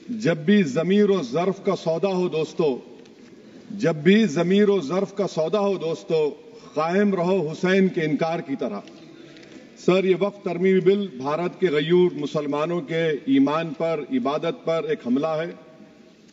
जब भी ज़मीर और ज़र्फ का सौदा हो दोस्तों, जब भी ज़मीर और ज़र्फ का सौदा हो दोस्तों, कायम रहो हुसैन के इनकार की तरह। सर, ये वक्फ तरमीमी बिल भारत के गयूर मुसलमानों के ईमान पर, इबादत पर एक हमला है।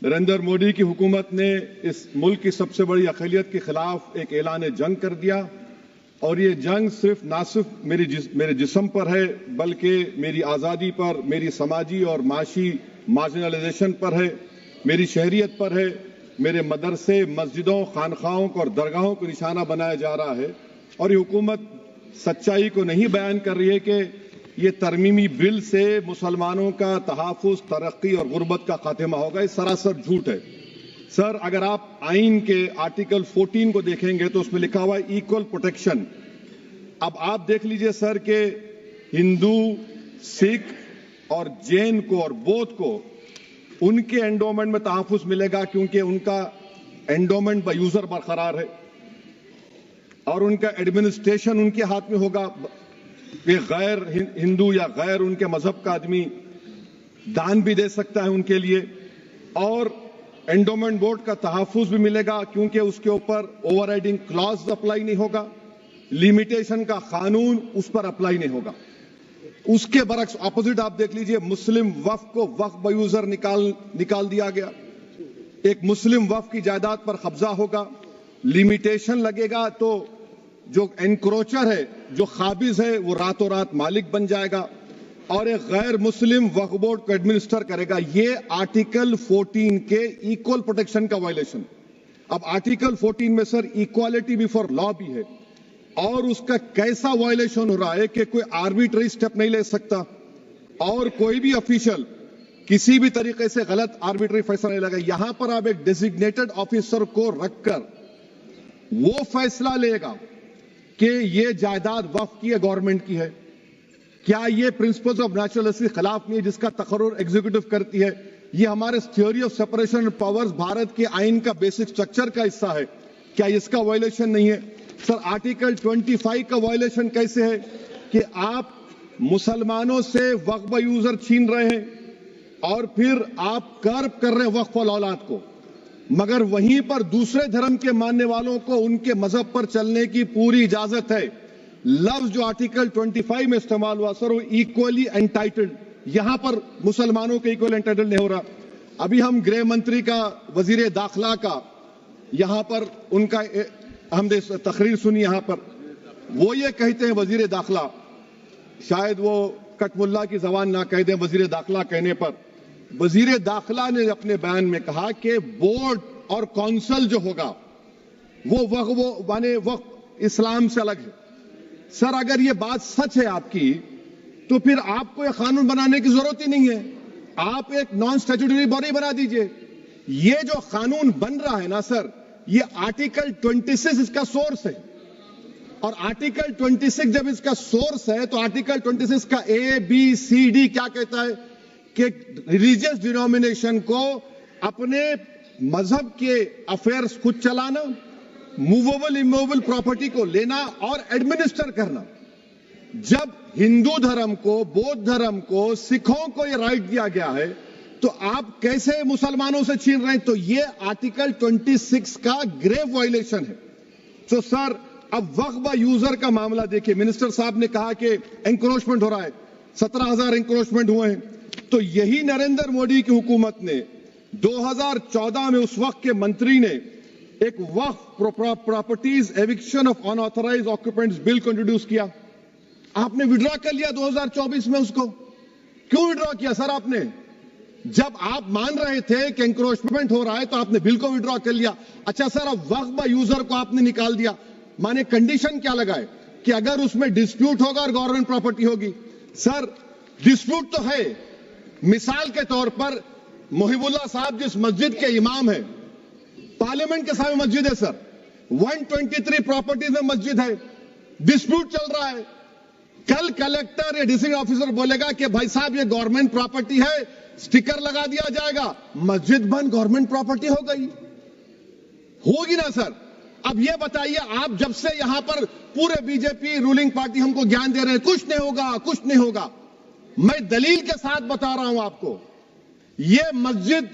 नरेंद्र मोदी की हुकूमत ने इस मुल्क की सबसे बड़ी अक़लियत के खिलाफ एक ऐलान जंग कर दिया और ये जंग ना सिर्फ मेरे जिस्म पर है, बल्कि मेरी आज़ादी पर, मेरी समाजी और माशी मार्जिनलाइजेशन पर है, मेरी शहरियत पर है, मेरे मदरसे, मस्जिदों, खानखाहों और दरगाहों को निशाना बनाया जा रहा है। और ये हुकूमत सच्चाई को नहीं बयान कर रही है कि ये तरमीमी बिल से मुसलमानों का तहफ़्फ़ुज़, तरक्की और गुर्बत का खात्मा होगा। ये सरासर झूठ है। सर, अगर आप आइन के आर्टिकल 14 को देखेंगे तो उसमें लिखा हुआ है इक्वल प्रोटेक्शन। अब आप देख लीजिए सर कि हिंदू, सिख और जैन को और बौद्ध को उनके एंडोमेंट में तहफ़्फ़ुज़ मिलेगा क्योंकि उनका एंडोमेंट बाय यूजर बरकरार है और उनका एडमिनिस्ट्रेशन उनके हाथ में होगा कि गैर हिंदू या गैर उनके मजहब का आदमी दान भी दे सकता है उनके लिए, और एंडोमेंट बोर्ड का तहफ़्फ़ुज़ भी मिलेगा क्योंकि उसके ऊपर ओवरराइडिंग क्लॉज अप्लाई नहीं होगा, लिमिटेशन का कानून उस पर अप्लाई नहीं होगा। उसके बरक्स ऑपोजिट आप देख लीजिए, मुस्लिम वक्फ को वक्फ बाय यूजर निकाल दिया गया। एक मुस्लिम वक्फ की जायदाद पर कब्जा होगा, लिमिटेशन लगेगा तो जो एनक्रोचर है, जो खाबिज है, वो रातों रात मालिक बन जाएगा और एक गैर मुस्लिम वक्फ बोर्ड को एडमिनिस्टर करेगा। ये आर्टिकल 14 के इक्वल प्रोटेक्शन का वायलेशन। अब आर्टिकल 14 में सर इक्वालिटी बिफोर लॉ भी है और उसका कैसा वायलेशन हो रहा है कि कोई आर्बिट्ररी स्टेप नहीं ले सकता और कोई भी ऑफिशियल किसी भी तरीके से गलत आर्बिट्ररी फैसला नहीं लगा। यहां पर आप एक डेजिग्नेटेड ऑफिसर को रखकर वो फैसला लेगा कि ये जायदाद वक्फ की है, गवर्नमेंट की है। क्या ये प्रिंसिपल्स ऑफ नेचुरलिटी के खिलाफ नहीं है जिसका तकर्रुर एग्जीक्यूटिव करती है? ये हमारे theory of separation of powers Bharat के आइन का बेसिक स्ट्रक्चर का हिस्सा है। क्या इसका वायलेशन नहीं है? सर, आर्टिकल 25 का वायलेशन कैसे है कि आप मुसलमानों से वक्फ बाय यूजर छीन रहे हैं और फिर आप कर्ब कर रहे हैं वक्फ वाल औलाद को, मगर वहीं पर दूसरे धर्म के मानने वालों को उनके मजहब पर चलने की पूरी इजाजत है। लफ्ज जो आर्टिकल 25 में इस्तेमाल हुआ सर, वो इक्वली एंटाइटल्ड, यहां पर मुसलमानों के इक्वल एंटाइटल्ड नहीं हो रहा। अभी हम गृह मंत्री का, वजीर दाखिला का यहां पर उनका हमने तकरीर सुनी, यहां पर वो ये कहते हैं, वजीर दाखिला, शायद वो कटमुल्ला की जबान ना कह दें, वजीर दाखिला कहने पर वजीर दाखिला ने अपने बयान में कहा कि बोर्ड और काउंसिल जो होगा वो माने वक्फ इस्लाम से अलग है। सर, अगर ये बात सच है आपकी तो फिर आपको ये कानून बनाने की जरूरत ही नहीं है, आप एक नॉन स्टैट्यूटरी बॉडी बना दीजिए। ये जो कानून बन रहा है ना सर, ये आर्टिकल 26 इसका सोर्स है और आर्टिकल 26 जब इसका सोर्स है तो आर्टिकल 26 का ABCD क्या कहता है कि रिलीजियस डिनोमिनेशन को अपने मजहब के अफेयर्स खुद चलाना, मूवेबल इमूवेबल प्रॉपर्टी को लेना और एडमिनिस्टर करना। जब हिंदू धर्म को, बौद्ध धर्म को, सिखों को यह राइट दिया गया है तो आप कैसे मुसलमानों से छीन रहे हैं? तो ये आर्टिकल 26 का ग्रेव वायलेशन है। तो सर, अब वक्फ बाय यूजर का मामला देखिए, मिनिस्टर साहब ने कहा कि एंक्रोचमेंट हो रहा है, 17,000 एंक्रोचमेंट हुए हैं। तो यही नरेंद्र मोदी की हुकूमत ने 2014 में उस वक्त के मंत्री ने एक Waqf properties eviction of unauthorised occupants bill को इंट्रोड्यूस किया। आपने विड्रॉ कर लिया 2024 में उसको। क्यों विड्रॉ किया सर आपने? जब आप मान रहे थे कि एंक्रोचमेंट हो रहा है तो आपने बिल को विड्रॉ कर लिया। अच्छा सर, अब वक्फ बाय यूजर को आपने निकाल दिया, माने कंडीशन क्या लगाए कि अगर उसमें डिस्प्यूट होगा और गवर्नमेंट प्रॉपर्टी होगी। सर, डिस्प्यूट तो है। मिसाल के तौर पर मोहिबुल्लाह साहब जिस मस्जिद के इमाम है, पार्लियामेंट के सामने मस्जिद है सर, 123 प्रॉपर्टीज में मस्जिद है, डिस्प्यूट चल रहा है। कल कलेक्टर या डिस्ट्रिक्ट ऑफिसर बोलेगा कि भाई साहब ये गवर्नमेंट प्रॉपर्टी है, स्टिकर लगा दिया जाएगा, मस्जिद बंद, गवर्नमेंट प्रॉपर्टी हो गई, होगी ना सर? अब ये बताइए, आप जब से यहां पर पूरे बीजेपी रूलिंग पार्टी हमको ज्ञान दे रहे हैं कुछ नहीं होगा, कुछ नहीं होगा, मैं दलील के साथ बता रहा हूं आपको। ये मस्जिद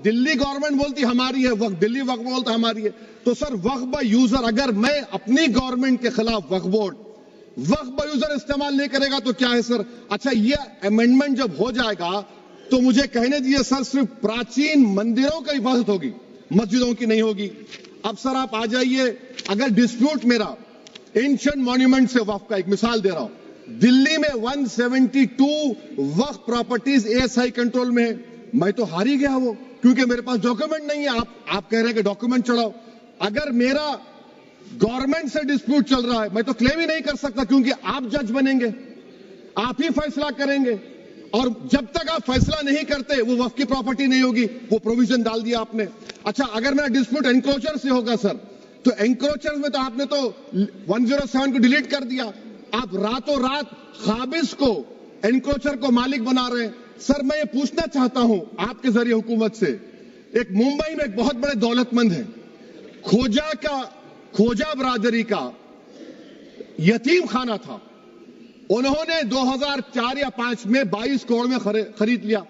दिल्ली गवर्नमेंट बोलती हमारी है, वक्फ दिल्ली वक्फ बोलता हमारी है। तो सर वक्फ बाय यूजर, अगर मैं अपनी गवर्नमेंट के खिलाफ वक्फ बोर्ड वक्फ बाय यूजर इस्तेमाल नहीं करेगा तो क्या है सर? अच्छा, ये अमेंडमेंट जब हो जाएगा तो मुझे कहने दीजिए सर, सिर्फ प्राचीन मंदिरों की इबादत होगी, मस्जिदों की नहीं होगी। अब सर आप आ जाइए, अगर डिस्प्यूट मेरा एंशिएंट मॉन्यूमेंट से वक्फ का, एक मिसाल दे रहा हूं, दिल्ली में 172 वक्फ प्रॉपर्टीज एएसआई कंट्रोल में है, मैं तो हार ही गया वो, क्योंकि मेरे पास डॉक्यूमेंट नहीं है। आप कह रहे हैं कि डॉक्यूमेंट चढ़ाओ। अगर मेरा गवर्नमेंट से डिस्प्यूट चल रहा है, मैं तो क्लेम ही नहीं कर सकता, क्योंकि आप जज बनेंगे, आप ही फैसला करेंगे, और जब तक आप फैसला नहीं करते वो वक्फ की प्रॉपर्टी नहीं होगी। वो प्रोविजन डाल दिया आपने। अच्छा, अगर मेरा डिस्प्यूट एनक्रोचर से होगा सर, तो एनक्रोचर में तो आपने तो 107 को डिलीट कर दिया। आप रातों रात खाबिज को, एनक्रोचर को मालिक बना रहे हैं। सर मैं ये पूछना चाहता हूं आपके जरिए हुकूमत से, एक मुंबई में एक बहुत बड़े दौलतमंद है, खोजा बरादरी का यतीम खाना था, उन्होंने 2004 या 5 में 22 करोड़ में खरीद लिया।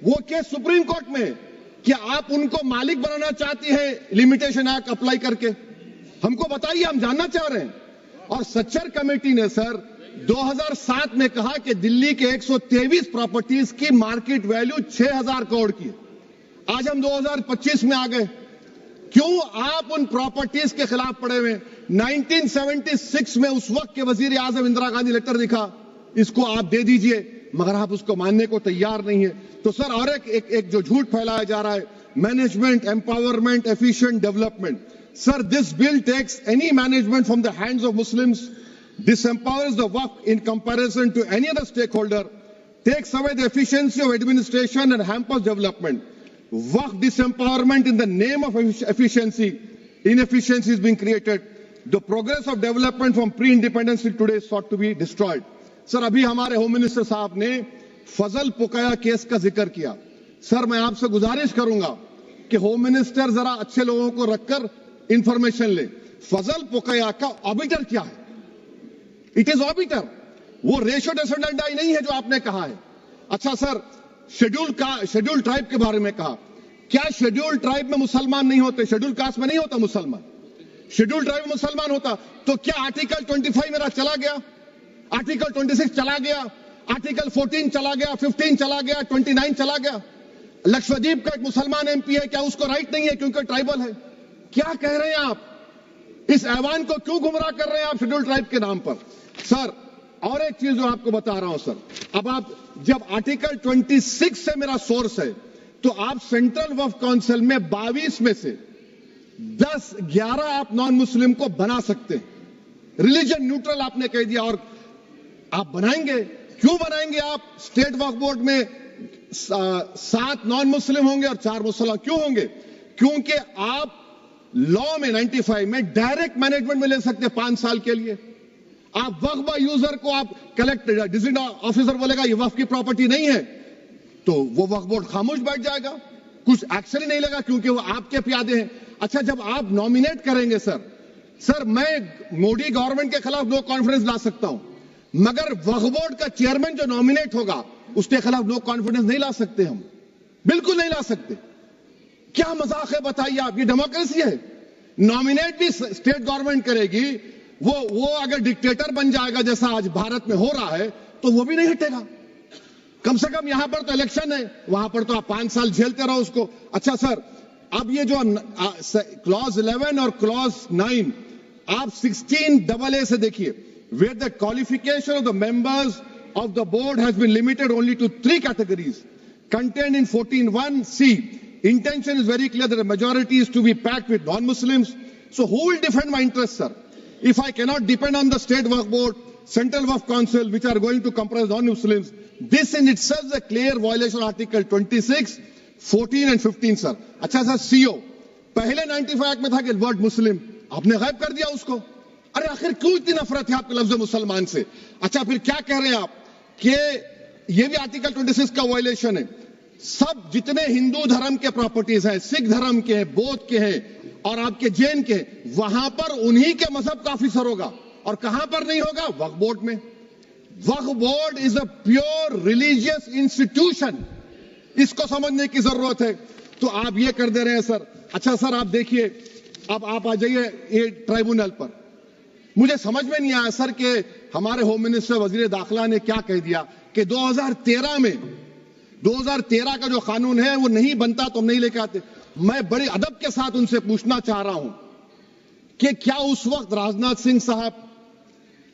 वो केस सुप्रीम कोर्ट में, कि आप उनको मालिक बनाना चाहती है लिमिटेशन एक्ट अप्लाई करके? हमको बताइए, हम जानना चाह रहे हैं। और सच्चर कमेटी ने सर 2007 में कहा कि दिल्ली के 123 प्रॉपर्टीज की मार्केट वैल्यू 6000 करोड़ की। आज हम 2025 में आ गए, क्यों आप उन प्रॉपर्टीज के खिलाफ पड़े हुए? 1976 में उस वक्त के वजीर आजम इंदिरा गांधी लेटर लिखा, इसको आप दे दीजिए, मगर आप उसको मानने को तैयार नहीं है। तो सर और एक जो झूठ फैलाया जा रहा है, management, empowerment, efficient development. Sir this bill takes any management from the hands of Muslims, disempowers the waqf in comparison to any other stakeholder, takes away the efficiency of administration and hampers development. Waqf disempowerment in the name of efficiency, inefficiency is being created. The progress of development from pre-independence till today is sought to be destroyed. Sir अभी हमारे home minister साहब ने फजल पुकाया case का जिक्र किया। Sir मैं आपसे गुजारिश करूंगा कि होम मिनिस्टर जरा अच्छे लोगों को रखकर इंफॉर्मेशन ले। फजल पुकाया का ऑबिटर क्या है? इट इज ऑबिटर, वो रेशो डेसिडेंडाई नहीं है जो आपने कहा है। अच्छा सर, शेड्यूल ट्राइब के बारे में कहा, क्या शेड्यूल ट्राइब में मुसलमान नहीं होते? शेड्यूल कास्ट में नहीं होता मुसलमान, शेड्यूल ट्राइब में मुसलमान होता। तो क्या आर्टिकल 25 मेरा चला गया, आर्टिकल 26 चला गया, आर्टिकल 14 चला गया, 15 चला गया, 29 चला गया? लक्षद्वीप का एक मुसलमान एमपी है, क्या उसको राइट नहीं है क्योंकि ट्राइबल है? क्या कह रहे हैं आप? इस ऐवान को क्यों गुमराह कर रहे हैं आप शेड्यूल ट्राइब के नाम पर? सर और एक चीज जो आपको बता रहा हूं सर, अब आप जब आर्टिकल 26 से मेरा सोर्स है, तो आप सेंट्रल वक्फ काउंसिल में 22 में से 11 आप नॉन मुस्लिम को बना सकते हैं। रिलीजन न्यूट्रल आपने कह दिया, और आप बनाएंगे, क्यों बनाएंगे आप? स्टेट वक्फ बोर्ड में 7 नॉन मुस्लिम होंगे और 4 मुसलमान। क्यों होंगे? क्योंकि आप लॉ में 95 में डायरेक्ट मैनेजमेंट में ले सकते हैं 5 साल के लिए। आप वक्फ बाय यूजर को आप कलेक्टर डिस्ट्रिक्ट ऑफिसर बोलेगा ये वक्फ की प्रॉपर्टी नहीं है, तो वो वक्फ बोर्ड खामोश बैठ जाएगा, कुछ एक्शन ही नहीं लेगा, क्योंकि वो आपके प्यादे हैं। अच्छा, जब आप नॉमिनेट करेंगे सर मैं मोदी गवर्नमेंट के खिलाफ नो कॉन्फिडेंस ला सकता हूं, मगर वक्फ बोर्ड का चेयरमैन जो नॉमिनेट होगा उसके खिलाफ नो कॉन्फिडेंस नहीं ला सकते, हम बिल्कुल नहीं ला सकते। क्या मजाक है बताइए आप? ये डेमोक्रेसी है। नॉमिनेट भी स्टेट गवर्नमेंट करेगी, वो अगर डिक्टेटर बन जाएगा जैसा आज भारत में हो रहा है, तो वो भी नहीं हटेगा। कम से कम यहां पर तो इलेक्शन है, वहां पर तो आप 5 साल झेलते रहो उसको। अच्छा सर, अब ये जो क्लॉज 11 और क्लॉज 9 आप 16AA से देखिए, where the qualification of the members of the board has been limited only to 3 categories contained in 14(1)(c). Intention is very clear that the majority is to be packed with non-Muslims. So who will defend my interests, sir? If I cannot depend on the state waqf board, central waqf council, which are going to comprise non-Muslims, this in itself is a clear violation of Article 26, 14 and 15, sir. अच्छा sir, CO पहले 95 में था कि word मुस्लिम, आपने गायब कर दिया उसको। अरे आखिर क्यों इतनी नफरत है आपके लफ्ज मुसलमान से? अच्छा फिर क्या कह रहे हैं आप कि ये भी आर्टिकल 26 का वायलेशन है? सब जितने हिंदू धर्म के प्रॉपर्टीज हैं, सिख धर्म के हैं, बौद्ध के हैं और आपके जैन के, वहां पर उन्हीं के मजहब का ऑफिसर होगा। और कहां पर नहीं होगा? वक्फ बोर्ड में। Waqf board is a pure religious institution. इसको समझने की जरूरत है। तो आप ये कर दे रहे हैं सर। अच्छा सर, आप देखिए, अब आप आ जाइए ये ट्राइब्यूनल पर। मुझे समझ में नहीं आया सर कि हमारे होम मिनिस्टर वजीर दाखिला ने क्या कह दिया कि 2013 का जो कानून है वो नहीं बनता तो हम नहीं लेके आते। मैं बड़े अदब के साथ उनसे पूछना चाह रहा हूं कि क्या उस वक्त राजनाथ सिंह साहब,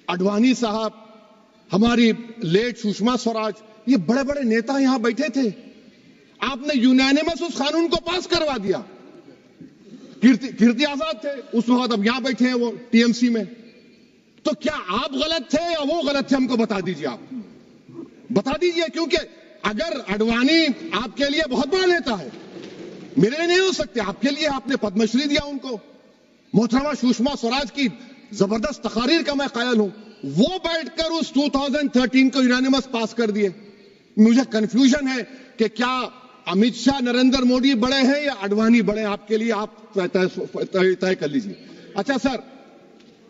आडवाणी साहब, हमारी लेट सुषमा स्वराज, ये बड़े बड़े नेता यहां बैठे थे? आपने यूनानिमस उस कानून को पास करवा दिया। कीर्ति आजाद थे उस वक्त, अब यहां बैठे हैं वो टीएमसी में। तो क्या आप गलत थे या वो गलत थे? हमको बता दीजिए, आप बता दीजिए। क्योंकि अगर आडवाणी आपके लिए बहुत बड़ा नेता है, मेरे लिए नहीं हो सकते, आपके लिए आपने पद्मश्री दिया उनको। मोहतरमा सुषमा स्वराज की जबरदस्त तकारीर का मैं कायल हूं। वो बैठकर उस 2013 को यूनानिमस पास कर दिए। मुझे कंफ्यूजन है कि क्या अमित शाह, नरेंद्र मोदी बड़े हैं या आडवाणी बड़े हैं? आपके लिए आप तय कर लीजिए। अच्छा सर,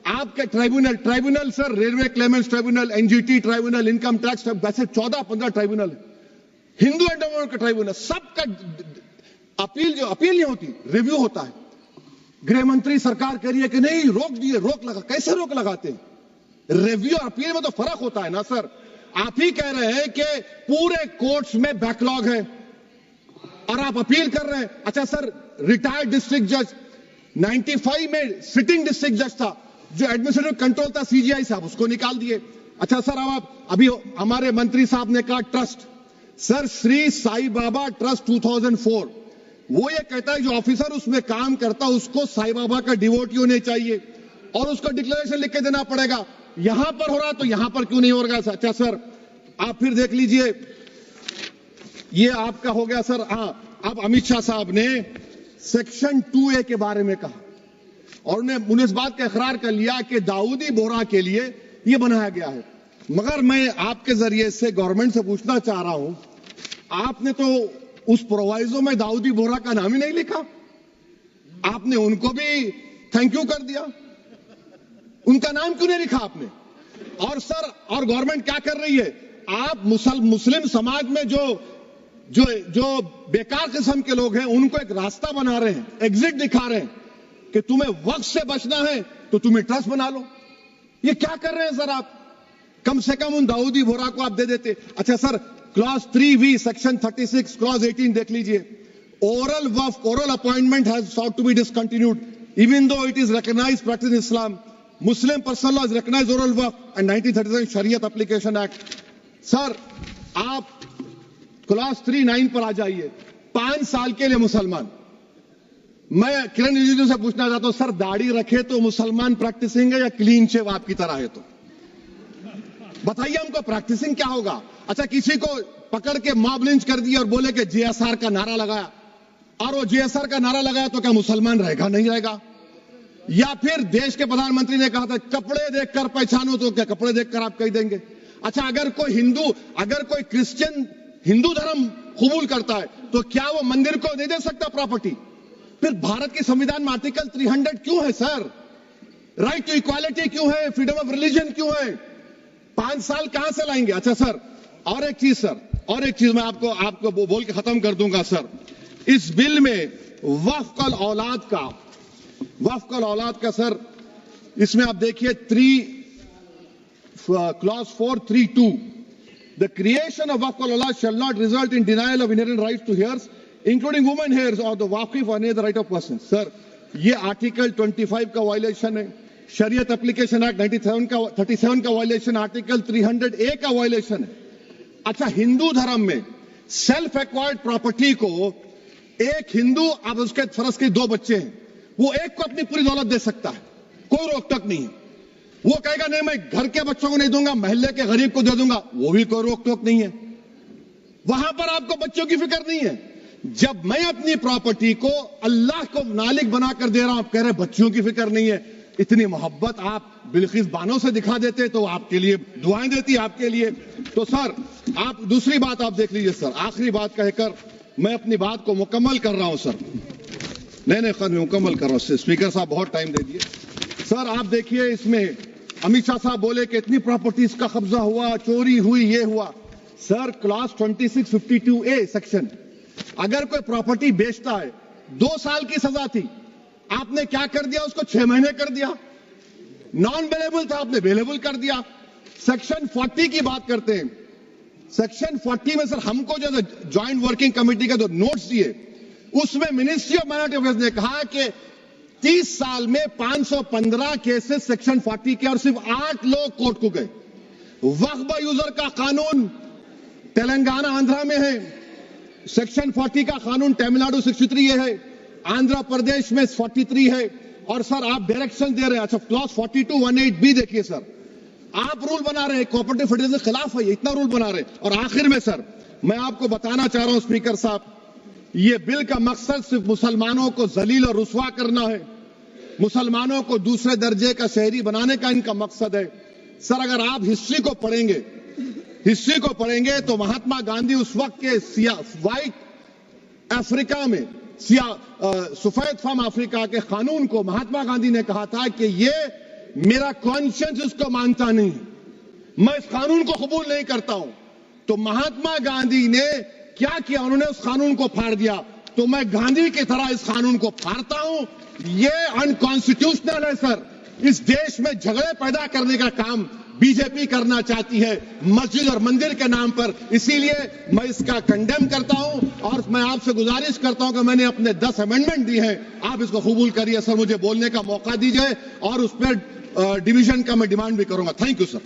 आपके tribunal sir, railway Clements tribunal, NGT tribunal, income tax, वैसे 14-15 ट्राइब्यूनल है। हिंदू एंडोमेंट का ट्राइब्यूनल, सबका अपील नहीं होती, रिव्यू होता है। गृह मंत्री सरकार कह रही है कि नहीं, रोक दिए, रोक लगा। कैसे रोक लगाते हैं? रिव्यू और अपील में तो फर्क होता है ना सर। आप ही कह रहे हैं कि पूरे कोर्ट्स में बैकलॉग है और आप अपील कर रहे हैं। अच्छा सर, रिटायर्ड डिस्ट्रिक्ट जज 95 में सिटिंग डिस्ट्रिक्ट जज था, जो एडमिनिस्ट्रेटिव कंट्रोल था सीजीआई साहब, उसको निकाल दिए। अच्छा सर, अब आप अभी हमारे मंत्री साहब ने कहा trust, sir Shri Sai Baba trust 2004, वो ये कहता है जो ऑफिसर उसमें काम करता उसको साई बाबा का डिवोटी होने चाहिए और उसको डिक्लेरेशन लिख के देना पड़ेगा। यहां पर हो रहा तो यहां पर क्यों नहीं हो रहा? अच्छा सर, आप फिर देख लीजिए, ये आपका हो गया सर। अब अमित शाह साहब ने सेक्शन 2A के बारे में कहा और उन्होंने इस बात का इकरार कर लिया कि दाऊदी बोहरा के लिए ये बनाया गया है। मगर मैं आपके जरिए से गवर्नमेंट से पूछना चाह रहा हूं, आपने तो उस प्रोवाइजो में दाऊदी बोहरा का नाम ही नहीं लिखा। आपने उनको भी थैंक यू कर दिया, उनका नाम क्यों नहीं लिखा आपने? और सर, और गवर्नमेंट क्या कर रही है? आप मुस्लिम समाज में जो बेकार किस्म के लोग हैं उनको एक रास्ता बना रहे हैं, एग्जिट दिखा रहे हैं कि तुम्हें वक्त से बचना है तो तुम्हें ट्रस्ट बना लो। ये क्या कर रहे हैं सर आप? कम से कम उन दाऊदी बोहरा को आप दे देते। अच्छा sir, clause 3V section 36 clause 18 देख लीजिए। Oral appointment has sought to be discontinued even though it is recognized practice in Islam. Muslim personal law has recognized oral waqf and 1937 Shariat Application Act. Sir, आप clause 3(9) पर आ जाइए। 5 साल के लिए मुसलमान। मैं किरण रिजिजू से पूछना चाहता हूं, सर दाढ़ी रखे तो मुसलमान प्रैक्टिसिंग है या क्लीन शेव आपकी तरह है? तो बताइए हमको, प्रैक्टिसिंग क्या होगा? अच्छा, किसी को पकड़ के मॉब लिंच कर दिया और बोले कि JSR का नारा लगाया, और वो JSR का नारा लगाया तो क्या मुसलमान रहेगा? नहीं रहेगा। या फिर देश के प्रधानमंत्री ने कहा था कपड़े देखकर पहचानो, तो क्या कपड़े देखकर आप कह देंगे? अच्छा, अगर कोई क्रिश्चियन हिंदू धर्म कबूल करता है तो क्या वो मंदिर को नहीं दे सकता प्रॉपर्टी? फिर भारत के संविधान में आर्टिकल 300 क्यों है सर? राइट टू इक्वालिटी क्यों है? फ्रीडम ऑफ रिलीजन क्यों है? 5 साल कहां से लाएंगे? अच्छा सर, और एक चीज सर, और एक चीज मैं आपको बोल के खत्म कर दूंगा सर। इस बिल में वक्फ औलाद का सर, इसमें आप देखिए clause 4(3)(2), the creation of waqf al-awlad shall not result in denial of inherent rights to heirs, including women heirs or the waqif or any other right of person. Sir, ये article 25 का violation है, शरीयत application act 37 का violation, article 300A का violation है। अच्छा, हिंदू धर्म में सेल्फ एक्वायर्ड प्रॉपर्टी को एक हिंदू, अब उसके फर्ज के 2 बच्चे हैं, वो एक को अपनी पूरी दौलत दे सकता है, कोई रोक टोक नहीं है। वो कहेगा नहीं मैं घर के बच्चों को नहीं दूंगा, मोहल्ले के गरीब को दे दूंगा, वो भी कोई रोक टोक नहीं है। वहां पर आपको बच्चों की फिक्र नहीं है। जब मैं अपनी प्रॉपर्टी को अल्लाह को मालिक बनाकर दे रहा हूं, आप कह रहे बच्चों की फिक्र नहीं है। इतनी मोहब्बत आप बिल्किस बानो से दिखा देते तो आपके लिए दुआएं देती आपके लिए। तो सर, आप दूसरी बात आप देख लीजिए सर, आखिरी बात कहकर मैं अपनी बात को मुकम्मल कर रहा हूं सर। नहीं मुकम्मल कर रहा हूं। स्पीकर साहब बहुत टाइम दे दिए। सर आप देखिए, इसमें अमित शाह साहब बोले कि इतनी प्रॉपर्टीज का कब्जा हुआ, चोरी हुई, ये हुआ। सर क्लॉज 2652A सेक्शन, अगर कोई प्रॉपर्टी बेचता है 2 साल की सजा थी, आपने क्या कर दिया, उसको 6 महीने कर दिया। नॉन अवेलेबल था, आपने अवेलेबल कर दिया। सेक्शन 40 की बात करते हैं। सेक्शन 40 में सर हमको जो ज्वाइंट वर्किंग कमेटी का जो नोट्स दिए, उसमें मिनिस्ट्री ऑफ माइनॉरिटी अफेयर्स ने कहा कि 30 साल में 515 केसेस सेक्शन 40 के और सिर्फ 8 लोग कोर्ट को गए। वक्फ यूजर का कानून तेलंगाना आंध्रा में है, सेक्शन 40 का कानून तमिलनाडु 63 है, आंध्र प्रदेश में 43 है। और सर आप डायरेक्शन दे रहे हैं, अच्छा क्लॉज 4218B देखिए सर, आप रूल बना रहे हैं, कोऑपरेटिव फेडरलिज्म के खिलाफ है, इतना रूल बना रहे हैं। और आखिर में सर मैं आपको बताना चाह रहा हूं स्पीकर साहब, ये बिल का मकसद सिर्फ मुसलमानों को जलील और रुस्वा करना है, मुसलमानों को दूसरे दर्जे का शहरी बनाने का इनका मकसद है। सर अगर आप हिस्ट्री को पढ़ेंगे तो महात्मा गांधी उस वक्त के व्हाइट अफ्रीका में सफेद फार्म अफ्रीका के कानून को महात्मा गांधी ने कहा था कि ये मेरा कॉन्शियंस इसको मानता नहीं, मैं इस कानून को कबूल नहीं करता हूं। तो महात्मा गांधी ने क्या किया, उन्होंने उस कानून को फाड़ दिया। तो मैं गांधी की तरह इस कानून को फाड़ता हूं। ये अनकॉन्स्टिट्यूशनल है सर। इस देश में झगड़े पैदा करने का काम बीजेपी करना चाहती है मस्जिद और मंदिर के नाम पर, इसीलिए मैं इसका कंडेम करता हूं। और मैं आपसे गुजारिश करता हूं कि मैंने अपने 10 अमेंडमेंट दिए हैं, आप इसको कबूल करिए सर, मुझे बोलने का मौका दीजिए और उस पर डिवीजन का मैं डिमांड भी करूंगा। Thank you sir.